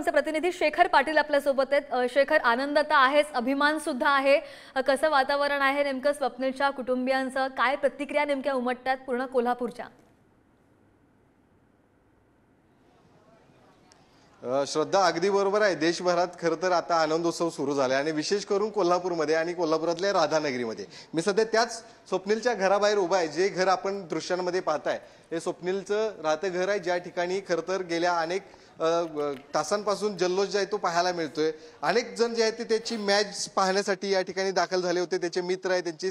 आमचे प्रतिनिधी शेखर पाटील आपल्या सोबत आहेत। शेखर, आनंद तर आहेच, अभिमान सुद्धा आहे। कसं वातावरण आहे नेमकं स्वप्नीलच्या कुटुंबियांचं? काय प्रतिक्रिया नेमक्या उमटतात पूर्ण कोल्हापूरच्या? श्रद्धा, अगदी बरोबर आहे। देशभरात खरं तर आता आनंदोत्सव सुरू झाला आणि विशेष करून कोल्हापूरमध्ये आणि कोल्हापुरातल्या राधानगरीमध्ये मी सध्या त्याच स्वप्नीलच्या घराबाहेर उभा आहे। जे घर आपण दृश्यांमध्ये पाहताय हे स्वप्नीलचं राहतं घर आहे, ज्या ठिकाणी खरं तर गेल्या अनेक तासांपासून जल्लोष जो आहे तो पाहायला मिळतोय। अनेक जण जे आहेत ते त्याची मॅच पाहण्यासाठी या ठिकाणी दाखल झाले होते। त्याचे मित्र आहेत, त्यांची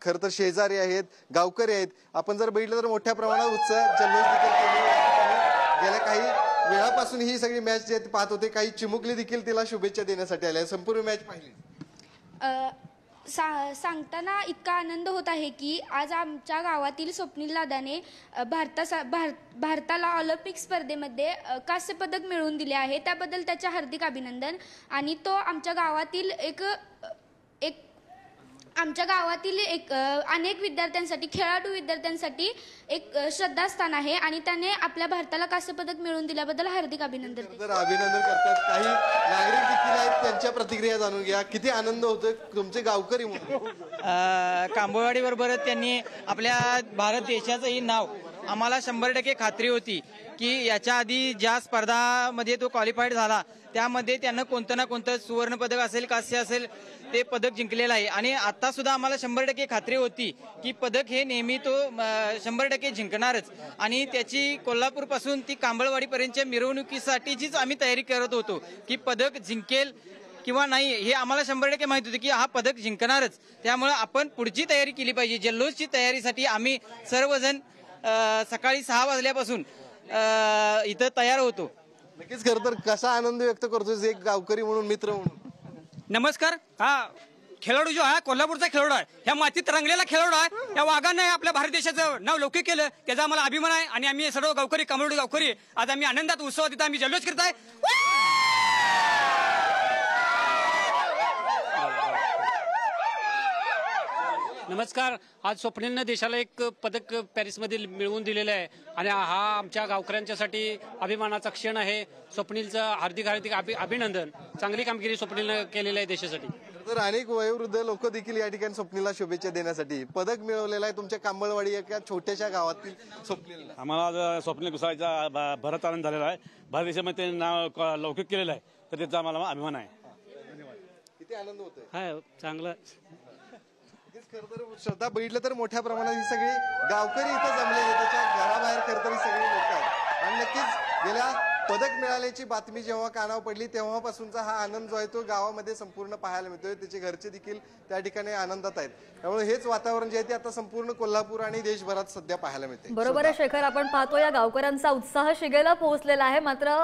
खरं तर शेजारी आहेत, गावकरी आहेत। आपण जर बघितलं तर मोठ्या प्रमाणात उत्साह जल्लोष देखील गेल्या काही वेळापासून ही सगळी मॅच जे पाहत होते। काही चिमुकली देखील तिला शुभेच्छा देण्यासाठी आल्या। संपूर्ण मॅच पाहिली सांगताना इतका आनंद होत आहे की आज आमच्या गावातील स्वप्नील दादाने भारताला ऑलिम्पिक स्पर्धेमध्ये कांस्य पदक मिळवून दिले आहे। त्याबद्दल त्याचे हार्दिक अभिनंदन। आणि तो आमच्या गावातील अनेक विद्यार्थ्यांसाठी, खेळाडू विद्यार्थ्यांसाठी एक श्रद्धास्थान आहे आणि त्याने आपल्या भारताला कांस्य पदक मिळवून दिल्याबद्दल हार्दिक अभिनंदन करतात। काही नागरिक देखील आहेत, त्यांच्या प्रतिक्रिया जाणून घ्या। किती आनंद होतोय तुमचे गावकरी म्हणून? कांबळवाडी बरोबर त्यांनी आपल्या भारत देशाचंही नाव, आम्हाला 100% खात्री होती की याच्या आधी ज्या स्पर्धामध्ये तो क्वालिफाईड झाला त्यामध्ये त्यानं कोणतं ना कोणतं सुवर्ण पदक असेल, कांस्य असेल, ते पदक जिंकलेलं आहे। आणि आता सुद्धा आम्हाला 100% खात्री होती की पदक हे नेहमी तो 100% जिंकणारच। आणि त्याची कोल्हापूर पासून ती कांबळवाडीपर्यंतच्या मिरवणुकीसाठीचीच आम्ही तयारी करत होतो की पदक जिंकेल किंवा नाही हे आम्हाला 100% माहित होतं की हा पदक जिंकणारच। त्यामुळे आपण पुढची तयारी केली पाहिजे। जल्लोषची तयारीसाठी आम्ही सर्वजण सकाळी 6 वाजल्यापासून इथं तयार होतो। नक्कीच खरं तर कसा आनंद व्यक्त करतोय एक गावकरी म्हणून, मित्र म्हणून? नमस्कार। हा खेळाडू जो आहे कोल्हापूरचा खेळाडू आहे, ह्या मातीत रंगलेला खेळाडू आहे। या वाघाने आपल्या भारत देशाचं नाव लौकिक केलं, त्याचा आम्हाला अभिमान आहे। आणि आम्ही सर्व गावकरी, कांबळवाडी गावकरी आज आम्ही आनंदात, उत्सवात इथं आम्ही जल्लोष करत आहे। नमस्कार। आज स्वप्नीलनं देशाला एक पदक पॅरिसमध्ये मिळवून दिलेलं आहे आणि हा आमच्या गावकऱ्यांच्यासाठी अभिमानाचा क्षण आहे। स्वप्नीलचं हार्दिक हार्दिक अभिनंदन। चांगली कामगिरी स्वप्नीलनं केलेली आहे देशासाठी। तर अनेक वयोवृद्ध लोक देखील या ठिकाणी स्वप्नीलला शुभेच्छा देण्यासाठी पदक मिळवलेलं आहे तुमच्या कांबळवाडी एका छोट्याशा गावातील स्वप्नील। आम्हाला स्वप्नील कुसाळचा भरत आनंद झालेला आहे। भारत देशामध्ये नाव लौकिक केलेलं आहे, तर त्याचा आम्हाला अभिमान आहे। किती आनंद होतोय? हा चांगलं। खरं तर श्रद्धा, बघितलं तर मोठ्या प्रमाणात ही सगळी गावकरी इथं जमलेले, त्याच्या घराबाहेर खरं तर ही सगळी लोक आहेत। आणि नक्कीच गेल्या पदक मिळाल्याची बातमी जेव्हा कानावर पडली तेव्हापासूनचा हा आनंद जो आहे तो गावामध्ये संपूर्ण पाहायला मिळतोय। त्याचे घरचे देखील त्या ठिकाणी आनंदात आहेत। त्यामुळे हेच वातावरण जे आहे ते आता संपूर्ण कोल्हापूर आणि देशभरात सध्या पाहायला मिळते। बरोबर आहे शेखर, आपण पाहतो या गावकऱ्यांचा उत्साह शिगेला पोहोचलेला आहे। मात्र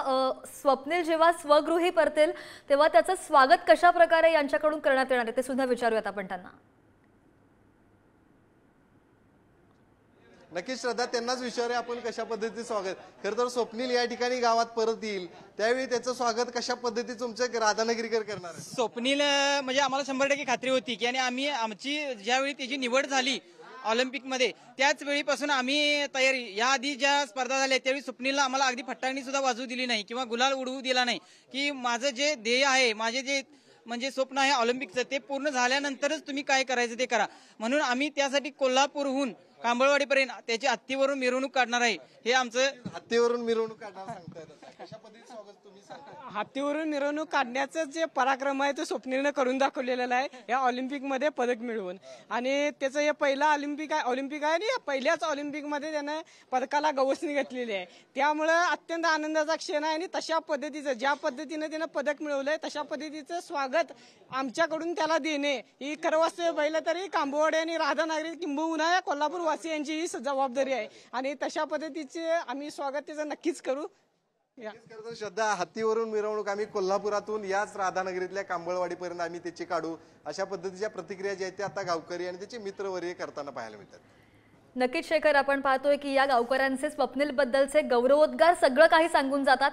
स्वप्नील जेव्हा स्वगृही परतेल तेव्हा त्याचं स्वागत कशा प्रकारे यांच्याकडून करण्यात येणार आहे ते सुद्धा विचारूयात आपण त्यांना। नक्कीच श्रद्धा, त्यांनाच विचारूया आपण कशा पद्धतीचे स्वागत। खरं तर स्वप्नील या ठिकाणी गावात परत येईल त्यावेळी त्याचं स्वागत कशा पद्धतीचे तुमचे राधानगरीकर करणार? स्वप्नील म्हणजे आम्हाला 100% खात्री होती की, आणि आम्ही आमची ज्यावेळी त्याची निवड झाली ऑलिम्पिकमध्ये त्याच वेळीपासून आम्ही तयारी, याआधी ज्या स्पर्धा झाल्या त्यावेळी स्वप्नीलला आम्हाला अगदी फट्टाणी सुद्धा वाजवू दिली नाही किंवा गुलाल उडवू दिला नाही की माझं जे ध्येय आहे, माझे जे म्हणजे स्वप्न आहे ऑलिम्पिकचं, ते पूर्ण झाल्यानंतरच तुम्ही काय करायचं ते करा। म्हणून आम्ही त्यासाठी कोल्हापूरहून कांबळवाडीपर्यंत त्याची हत्तीवरून मिरवणूक काढणार आहे। हे आमचं हत्तीवरून मिरवणूक काढणार सांगताय, कशा पद्धतीने स्वागत तुम्ही सांगता? हत्तीवरून मिरवणूक काढण्याचं जे पराक्रम आहे तो स्वप्नीलनं करून दाखवलेला आहे या ऑलिम्पिकमध्ये पदक मिळवून। आणि त्याचं हे पहिला ऑलिम्पिक आहे आणि या पहिल्याच ऑलिम्पिकमध्ये त्यानं पदकाला गवसणी घातलेली आहे। त्यामुळे अत्यंत आनंदाचा क्षण आहे। आणि तशा पद्धतीचं, ज्या पद्धतीने त्यानं पदक मिळवलंय तशा पद्धतीचं स्वागत आमच्याकडून त्याला देणे ही खरं वास्तव पाहिलं तरी कांबळवाडी आणि राधानगरी किंबहुना या कोल्हापूर वासियांची ही जबाबदारी आहे। आणि तशा पद्धतीचे आम्ही स्वागत त्याचं नक्कीच करू। श्रद्धा, हत्तीवरून मिरवणूक आम्ही कोल्हापुरातून याच राधानगरीतल्या कांबळवाडीपर्यंत आम्ही त्याची काढू, अशा पद्धतीच्या प्रतिक्रिया ज्या आहेत त्या आता गावकरी आणि त्याचे मित्रवर्य करताना पाहायला मिळतात। नक्कीच शेखर, आपण पाहतोय की या गावकऱ्यांचे स्वप्नील बद्दलचे गौरवोद्गार सगळं काही सांगून जातात।